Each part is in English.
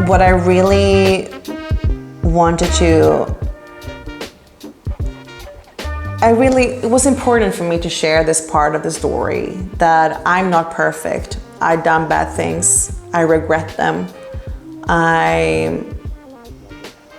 what I really wanted to, it was important for me to share this part of the story, that I'm not perfect. I've done bad things. I regret them.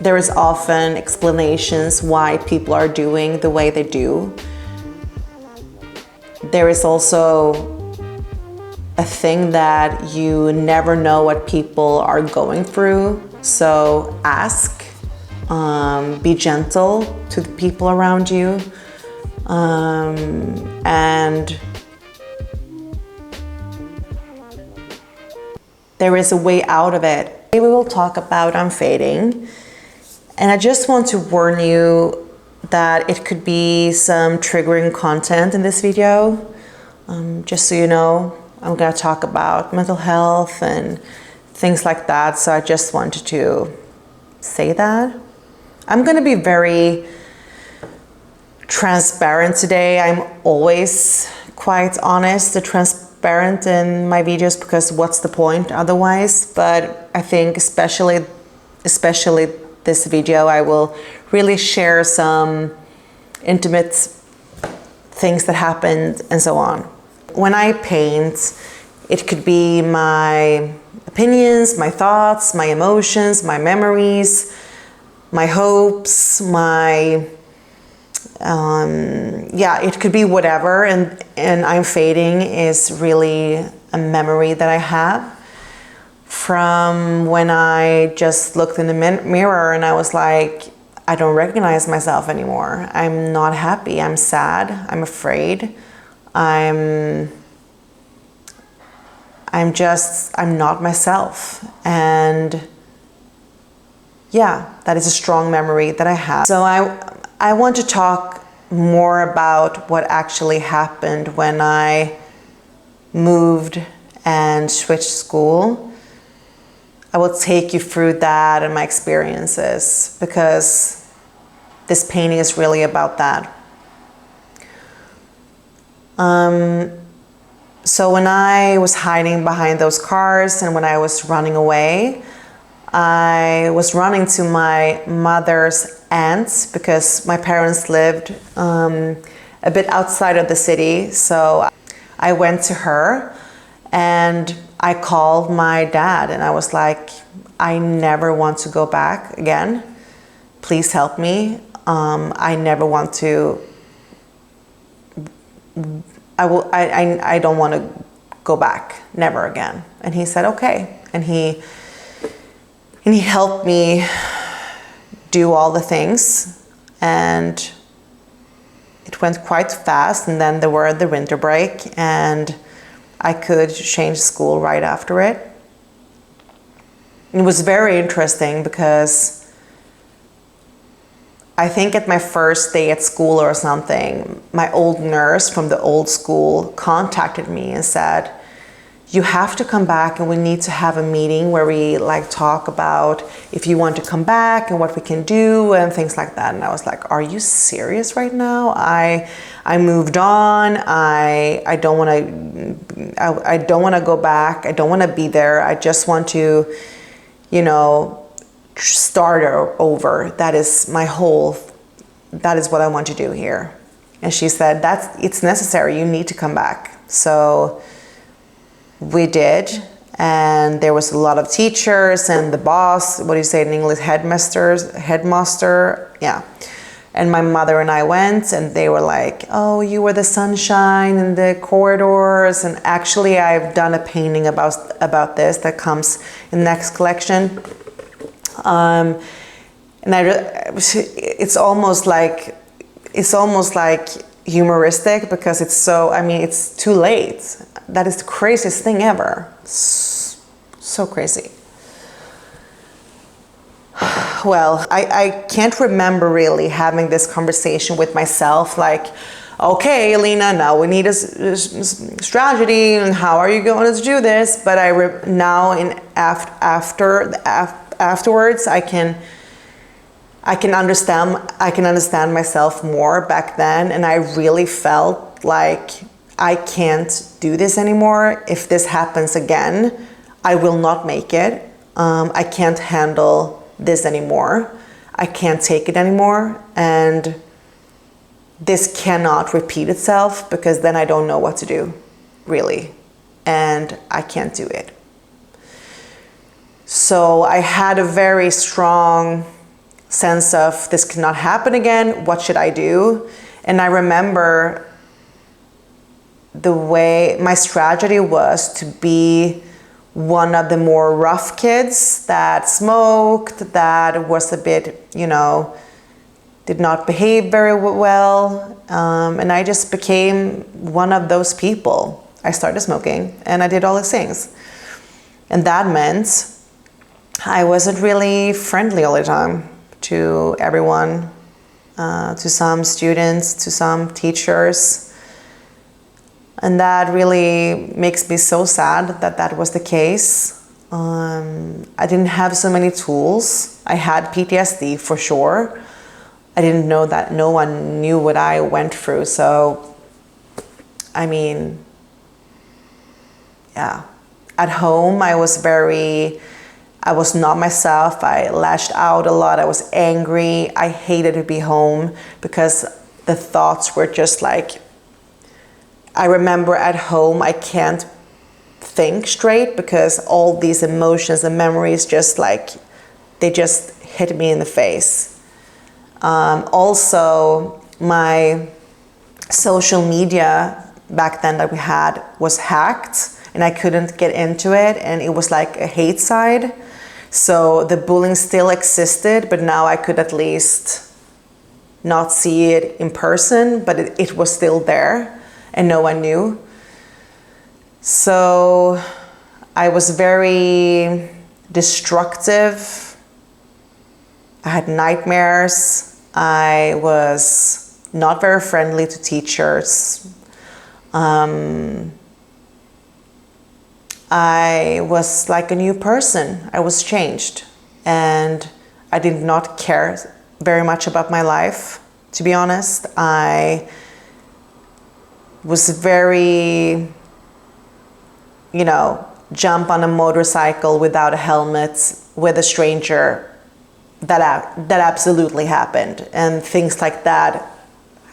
There is often explanations why people are doing the way they do. There is also a thing that you never know what people are going through. So ask, be gentle to the people around you. And there is a way out of it. We will talk about unfading. And I just want to warn you that it could be some triggering content in this video. Just so you know, I'm gonna talk about mental health and things like that. So I just wanted to say that. I'm gonna be very transparent today. I'm always quite honest and transparent in my videos, because what's the point otherwise? But I think especially this video, I will really share some intimate things that happened and so on. When I paint, it could be my opinions, my thoughts, my emotions, my memories, my hopes, it could be whatever, and I'm fading is really a memory that I have from when I just looked in the mirror and I was like, I don't recognize myself anymore. I'm not happy, I'm sad, I'm afraid, I'm not myself. And yeah, that is a strong memory that I have. So I want to talk more about what actually happened when I moved and switched school. I will take you through that and my experiences, because this painting is really about that. So when I was hiding behind those cars and when I was running away, I was running to my mother's aunt's, because my parents lived a bit outside of the city. So I went to her and I called my dad and I was like, I never want to go back again. Please help me. I never want to, I don't want to go back, never again. And he said, okay. And he helped me do all the things, and it went quite fast. And then there were the winter break and I could change school right after it. It was very interesting because I think at my first day at school or something, my old nurse from the old school contacted me and said, you have to come back and we need to have a meeting where we talk about if you want to come back and what we can do and things like that. And I was like, are you serious right now? I moved on. I don't want to go back. I don't want to be there. I just want to, start over. That is what I want to do here. And she said, it's necessary. You need to come back. So we did, and there was a lot of teachers and the boss, what do you say in English, headmaster, yeah. And my mother and I went, and they were like, oh, you were the sunshine in the corridors. And actually I've done a painting about this that comes in the next collection. And it's almost like humoristic, because it's too late. That is the craziest thing ever. So crazy. Well, I can't remember really having this conversation with myself, like, okay, Elina, now we need a strategy, and how are you going to do this? But afterwards, I can understand myself more back then, and I really felt like I can't do this anymore. If this happens again, I will not make it. I can't handle this anymore. I can't take it anymore. And this cannot repeat itself, because then I don't know what to do, really. And I can't do it. So I had a very strong sense of, this cannot happen again. What should I do? And I remember the way my strategy was to be one of the more rough kids that smoked, that was a bit, did not behave very well. And I just became one of those people. I started smoking and I did all these things. And that meant I wasn't really friendly all the time to everyone, to some students, to some teachers. And that really makes me so sad that that was the case. I didn't have so many tools. I had PTSD for sure. I didn't know that no one knew what I went through. So, I mean, yeah. At home, I was not myself. I lashed out a lot. I was angry. I hated to be home because the thoughts were just like, I remember at home, I can't think straight because all these emotions and memories they just hit me in the face. Also, my social media back then that we had was hacked and I couldn't get into it, and it was like a hate side. So the bullying still existed, but now I could at least not see it in person, but it was still there. And no one knew. So I was very destructive. I had nightmares. I was not very friendly to teachers. I was like a new person. I was changed. And I did not care very much about my life, to be honest. I was very, jump on a motorcycle without a helmet with a stranger. That absolutely happened. And things like that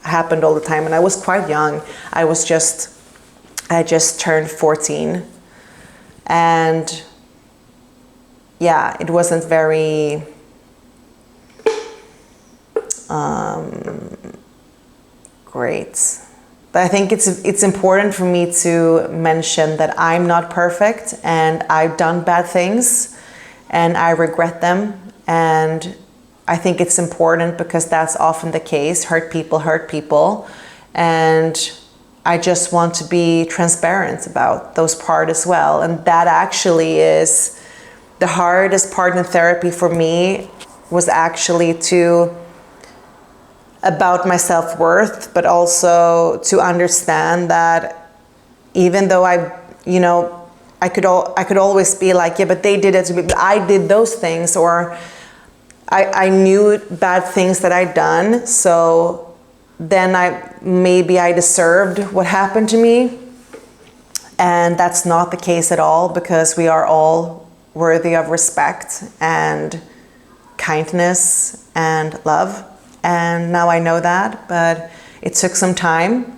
happened all the time. And I was quite young. I just turned 14. And yeah, it wasn't very great. But I think it's important for me to mention that I'm not perfect and I've done bad things and I regret them. And I think it's important because that's often the case. Hurt people. And I just want to be transparent about those parts as well. And that actually is the hardest part in therapy for me, was actually about my self-worth, but also to understand that even though I could always be like, yeah, but they did it to me, but I did those things, or I knew bad things that I'd done, so then maybe I deserved what happened to me. And that's not the case at all, because we are all worthy of respect and kindness and love. And now I know that, but it took some time.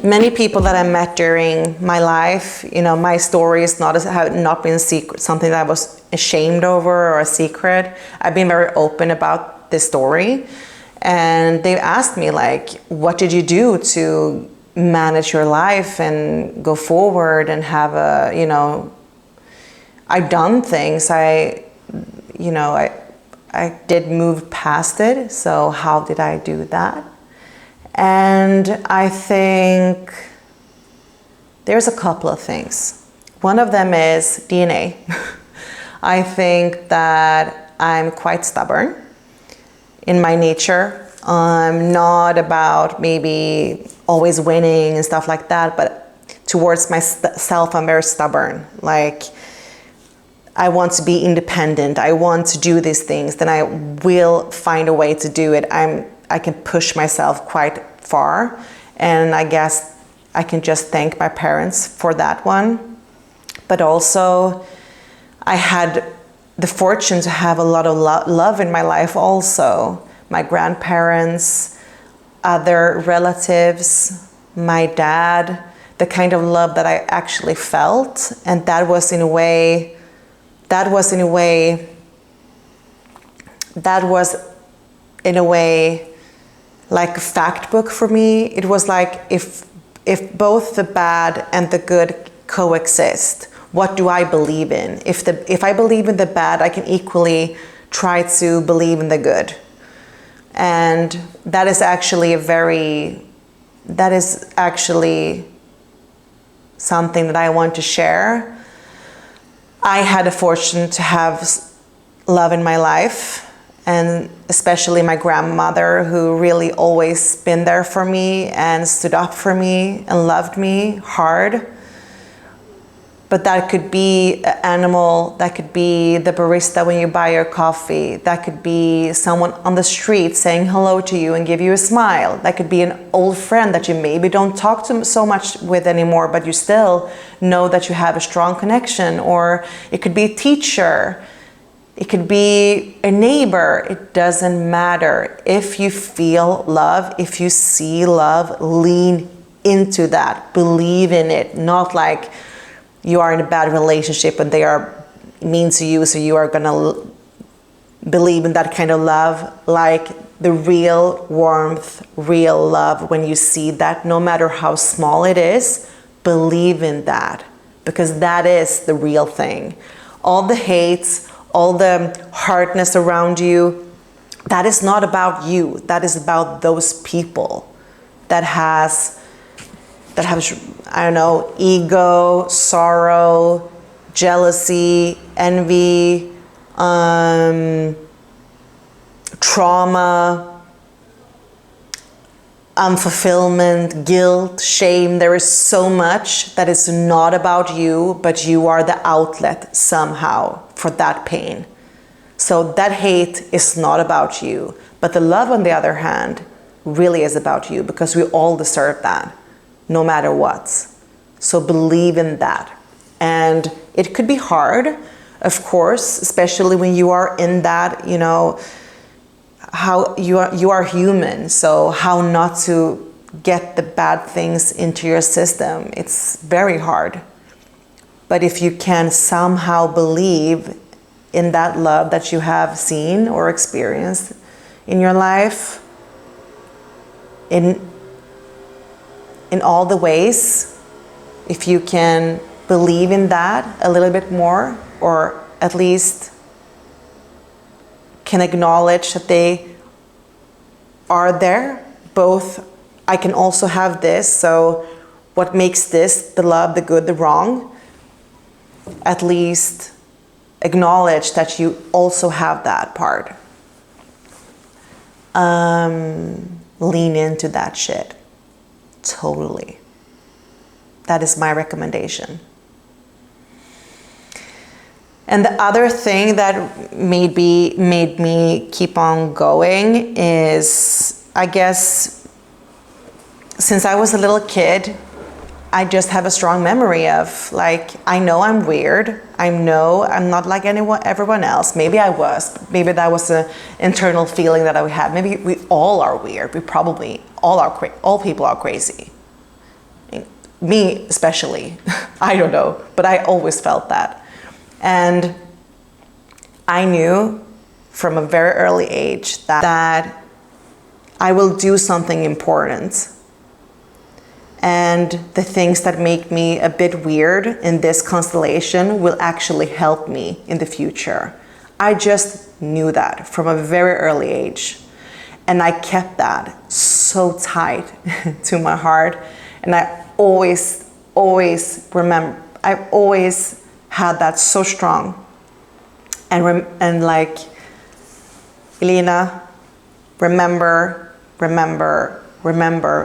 Many people that I met during my life, my story is have not been secret, something that I was ashamed over or a secret. I've been very open about this story, and they've asked me like, what did you do to manage your life and go forward and have I've done things. I did move past it. So how did I do that? And I think there's a couple of things. One of them is DNA. I think that I'm quite stubborn in my nature. I'm not about maybe always winning and stuff like that, but towards myself, I'm very stubborn. Like, I want to be independent. I want to do these things. Then I will find a way to do it. I can push myself quite far. And I guess I can just thank my parents for that one. But also, I had the fortune to have a lot of love in my life also. My grandparents, other relatives, my dad, the kind of love that I actually felt. And that was in a way like a fact book for me. It was like, if both the bad and the good coexist, what do I believe in? If I believe in the bad, I can equally try to believe in the good. And that is actually something that I want to share. I had a fortune to have love in my life, and especially my grandmother, who really always been there for me and stood up for me and loved me hard. But that could be an animal, that could be the barista when you buy your coffee, that could be someone on the street saying hello to you and give you a smile, that could be an old friend that you maybe don't talk to so much with anymore, but you still know that you have a strong connection. Or it could be a teacher, it could be a neighbor. It doesn't matter. If you feel love, if you see love, lean into that, believe in it. Not like you are in a bad relationship and they are mean to you, so you are gonna believe in that kind of love. Like the real warmth, real love, when you see that, no matter how small it is, believe in that, because that is the real thing. All the hate, all the hardness around you, that is not about you. That is about those people that have, I don't know, ego, sorrow, jealousy, envy, trauma, unfulfillment, guilt, shame. There is so much that is not about you, but you are the outlet somehow for that pain. So that hate is not about you. But the love, on the other hand, really is about you, because we all deserve that, no matter what. So believe in that. And it could be hard, of course, especially when you are in that, you know, how you are human. So how not to get the bad things into your system. It's very hard. But if you can somehow believe in that love that you have seen or experienced in your life, in all the ways, if you can believe in that a little bit more, or at least can acknowledge that they are there, both, I can also have this, so what makes this, the love, the good, the wrong, at least acknowledge that you also have that part. Lean into that shit. Totally. That is my recommendation. And the other thing that made me keep on going is, I guess, since I was a little kid, I just have a strong memory of, like, I know I'm weird. I know I'm not like everyone else. Maybe I was. Maybe that was an internal feeling that I had. Maybe we all are weird. We probably all are. All people are crazy. Me especially. I don't know, but I always felt that. And I knew from a very early age that I will do something important. And the things that make me a bit weird in this constellation will actually help me in the future. I just knew that from a very early age. And I kept that so tight to my heart. And I always remember, I've always had that so strong. and like, Elena, remember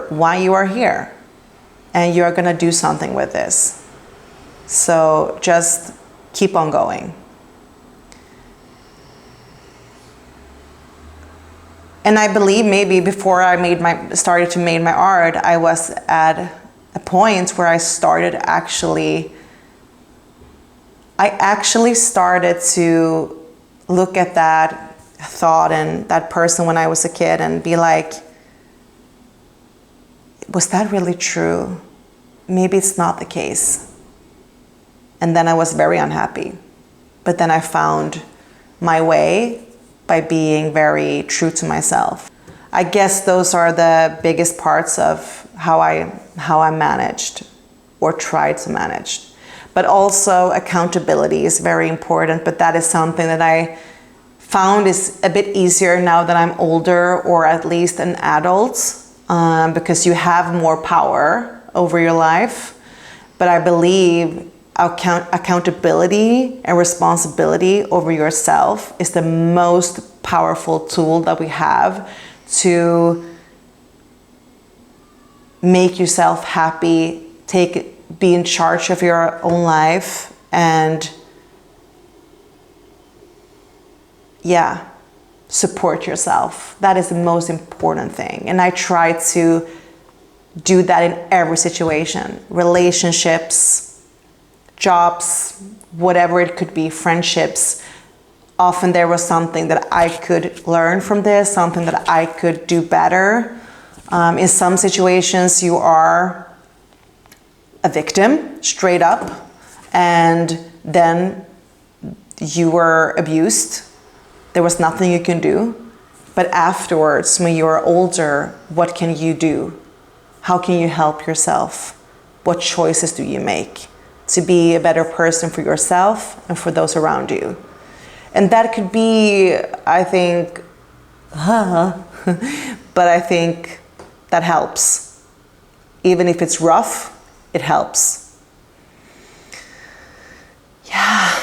why you are here, and you are gonna do something with this. So just keep on going. And I believe maybe before I started to make my art, I was at a point where I actually started to look at that thought and that person when I was a kid and be like, was that really true? Maybe it's not the case. And then I was very unhappy. But then I found my way by being very true to myself. I guess those are the biggest parts of how I managed or tried to manage. But also accountability is very important, but that is something that I found is a bit easier now that I'm older, or at least an adult, because you have more power over your life. But I believe accountability and responsibility over yourself is the most powerful tool that we have to make yourself happy, be in charge of your own life, and support yourself. That is the most important thing. And I try to do that in every situation, relationships, jobs, whatever it could be, friendships. Often there was something that I could learn from this, something that I could do better. In some situations you are a victim, straight up, and then you were abused. There was nothing you can do. But afterwards, when you are older, what can you do? How can you help yourself? What choices do you make to be a better person for yourself and for those around you? And that could be, I think, but I think that helps. Even if it's rough, it helps. Yeah.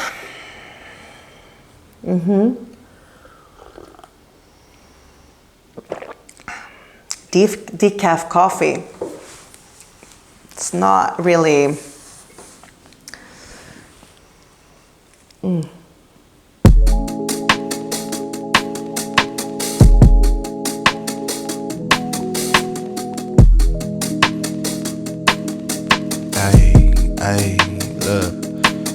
Decaf coffee. It's not really. Hey, look,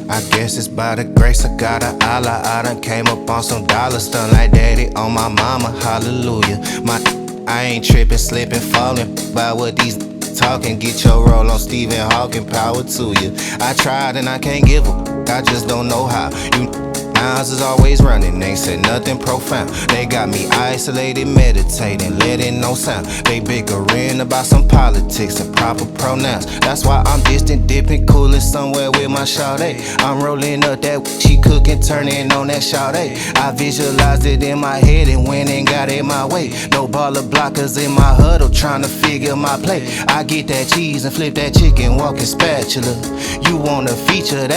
I guess it's by the grace of God of Allah. I done came up on some dollars, done like daddy on my mama, hallelujah. I ain't tripping, slipping, falling by what these talking. Get your roll on Stephen Hawking, power to you. I tried and I can't give up, I just don't know how. You eyes is always running, ain't said nothing profound. They got me isolated, meditating, letting no sound. They bickering about some politics and proper pronouns. That's why I'm distant, dipping, cooling somewhere with my shawty. I'm rolling up that she cooking, turning on that shawty. I visualized it in my head and went and got it my way. No baller blockers in my huddle, trying to figure my play. I get that cheese and flip that chicken, walking spatula. You want a feature that